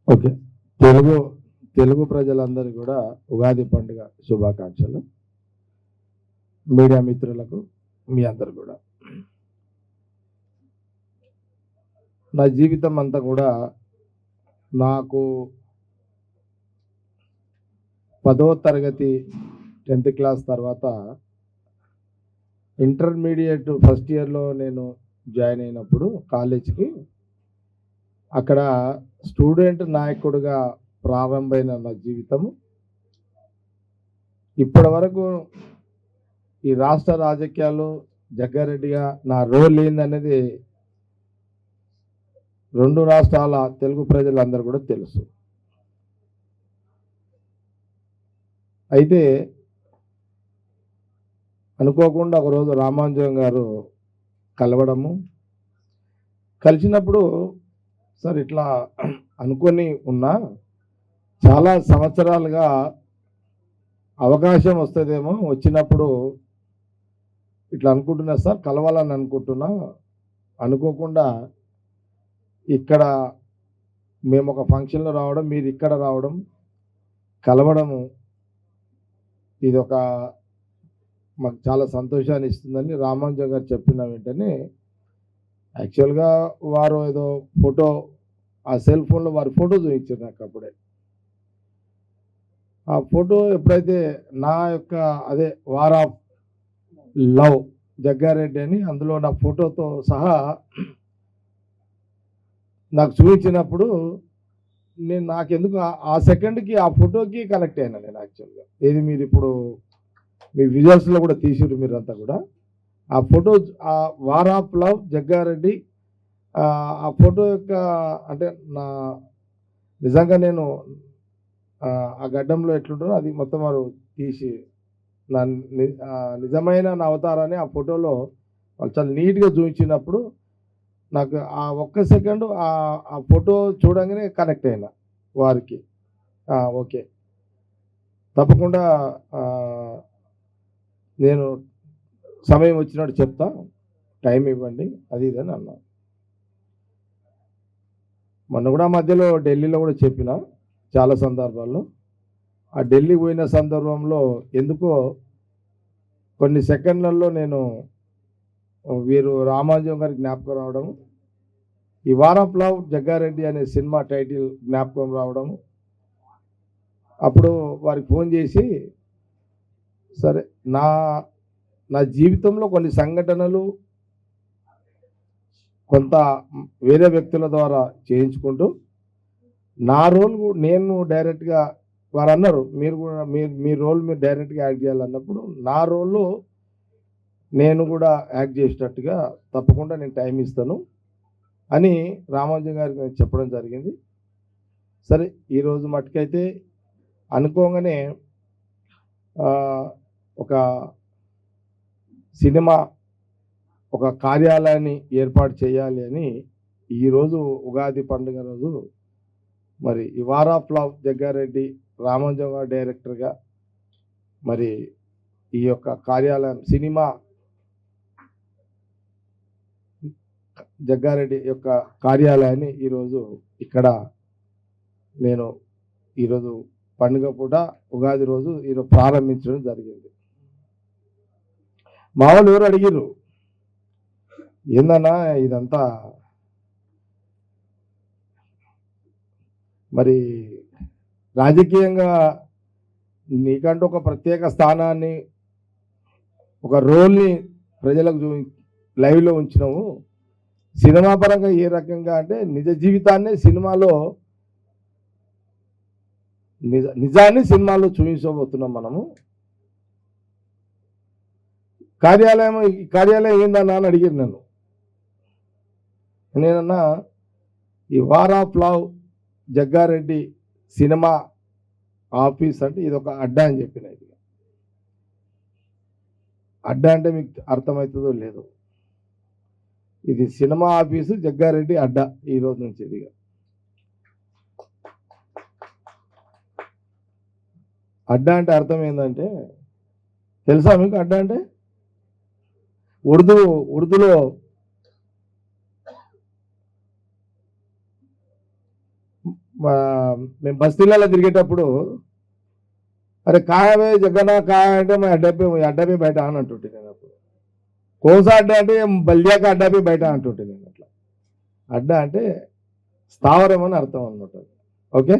Okay. Telugu Telugu ప్రజలందరికీ కూడా ఉగాది పండుగ శుభాకాంక్షలు. మీడియా మిత్రులకు మీ అందరు కూడా. నా జీవితం అంతా కూడా నాకు 10వ తరగతి 10th క్లాస్ తర్వాత ఇంటర్మీడియట్ ఫస్ట్ ఇయర్లో నేను జాయిన్ అయినప్పుడు కాలేజ్కి అక్కడ స్టూడెంట్ నాయకుడిగా ప్రారంభమైన నా జీవితము ఇప్పటి వరకు ఈ రాష్ట్ర రాజకీయాలు జగ్గారెడ్డిగా నా రోల్ ఏందనేది 2 రాష్ట్రాల తెలుగు ప్రజలందరూ కూడా తెలుసు. అయితే అనుకోకుండా ఒకరోజు రామానుజం గారు కలిసినప్పుడు సార్ ఇట్లా అనుకొని ఉన్నా చాలా సంవత్సరాలుగా అవకాశం వస్తుందేమో, వచ్చినప్పుడు ఇట్లా అనుకుంటున్నా సార్, కలవాలని అనుకుంటున్నా, అనుకోకుండా ఇక్కడ మేము ఒక ఫంక్షన్లో రావడం, మీరు ఇక్కడ రావడం, కలవడము ఇది ఒక మాకు చాలా సంతోషాన్ని ఇస్తుందని రామానుజం గారు చెప్పిన వెంటనే యాక్చువల్గా వారు ఏదో ఫోటో ఆ సెల్ ఫోన్లో వారి ఫోటో చూపించారు నాకు. అప్పుడే ఆ ఫోటో ఎప్పుడైతే నా యొక్క అదే వార్ ఆఫ్ లవ్ జగ్గారెడ్డి అని అందులో నా ఫోటోతో సహా నాకు చూపించినప్పుడు నేను నాకెందుకు ఆ సెకండ్కి ఆ ఫోటోకి కనెక్ట్ అయినా నేను యాక్చువల్గా. ఏది మీరు ఇప్పుడు మీ విజువల్స్లో కూడా తీసిరు మీరంతా కూడా ఆ ఫోటో, ఆ వార్ ఆఫ్ లవ్ జగ్గారెడ్డి ఆ ఫోటో యొక్క అంటే నా నిజంగా నేను ఆ గడ్డంలో ఎట్లుంటుందో అది మొత్తం వారు తీసి నా నిజమైన నా అవతారాన్ని ఆ ఫోటోలో వాళ్ళు చాలా నీట్గా చూపించినప్పుడు నాకు ఆ ఒక్క సెకండు ఆ ఫోటో చూడంగానే కనెక్ట్ అయినా వారికి. ఓకే, తప్పకుండా నేను సమయం వచ్చినట్టు చెప్తా, టైం ఇవ్వండి అది ఇదని అన్నా. మొన్న కూడా మధ్యలో ఢిల్లీలో కూడా చెప్పిన చాలా సందర్భాల్లో. ఆ ఢిల్లీ పోయిన సందర్భంలో ఎందుకో కొన్ని సెకండ్లలో నేను వీరు రామానుజం గారి జ్ఞాపకం రావడం, ఈ వార్ ఆఫ్ లవ్ జగ్గారెడ్డి అనే సినిమా టైటిల్ జ్ఞాపకం రావడం. అప్పుడు వారికి ఫోన్ చేసి, సరే నా జీవితంలో కొన్ని సంఘటనలు కొంత వేరే వ్యక్తుల ద్వారా చేయించుకుంటూ నా రోల్ నేను డైరెక్ట్గా, వారు అన్నారు మీరు కూడా మీ రోల్ మీరు డైరెక్ట్గా యాక్ట్ చేయాలన్నప్పుడు నా రోల్లో నేను కూడా యాక్ట్ చేసేటట్టుగా తప్పకుండా నేను టైం ఇస్తాను అని రామానుజం గారికి చెప్పడం జరిగింది. సరే ఈరోజు మట్టుకైతే అనుకోగానే ఒక సినిమా ఒక కార్యాలయాన్ని ఏర్పాటు చేయాలి అని ఈరోజు ఉగాది పండుగ రోజు మరి ఈ war of love Jaggareddy Ramanujam గారు డైరెక్టర్గా మరి ఈ యొక్క కార్యాలయం సినిమా జగ్గారెడ్డి యొక్క కార్యాలయాన్ని ఈరోజు ఇక్కడ నేను ఈరోజు పండుగ పూట ఉగాది రోజు ఈరోజు ప్రారంభించడం జరిగింది. మా వాళ్ళు ఎవరు అడిగిర్రు, ఏందన్నా ఇదంతా మరి రాజకీయంగా నీకంటూ ఒక ప్రత్యేక స్థానాన్ని ఒక రోల్ని ప్రజలకు లైవ్లో ఉంచినాము, సినిమా పరంగా ఏ రకంగా అంటే నిజ జీవితాన్ని సినిమాలో నిజాన్ని సినిమాలో చూపించబోతున్నాం మనము. కార్యాలయం ఏందన్నా అని అడిగారు నన్ను. నేనన్నా ఈ war of love Jaggareddy cinema office అంటే ఇది ఒక అడ్డా అని చెప్పిన. ఇది అడ్డా అంటే మీకు అర్థమవుతుందో లేదో, ఇది సినిమా ఆఫీసు జగ్గారెడ్డి అడ్డా ఈరోజు నుంచి. ఇదిగా అడ్డా అంటే అర్థం ఏంటంటే తెలుసా మీకు? అడ్డా అంటే ఉర్దూలో మేము బస్తీలలో తిరిగేటప్పుడు అరే కాయవే జగన కాయ అంటే మా అడ్డపై బయట అని అంటుంటే నేను అప్పుడు కోసా అడ్డ అంటే బల్యాక అడ్డపై బయట అంటుంటే నేను అట్లా అడ్డ అంటే స్థావరం అని అర్థం అనమాట. ఓకే.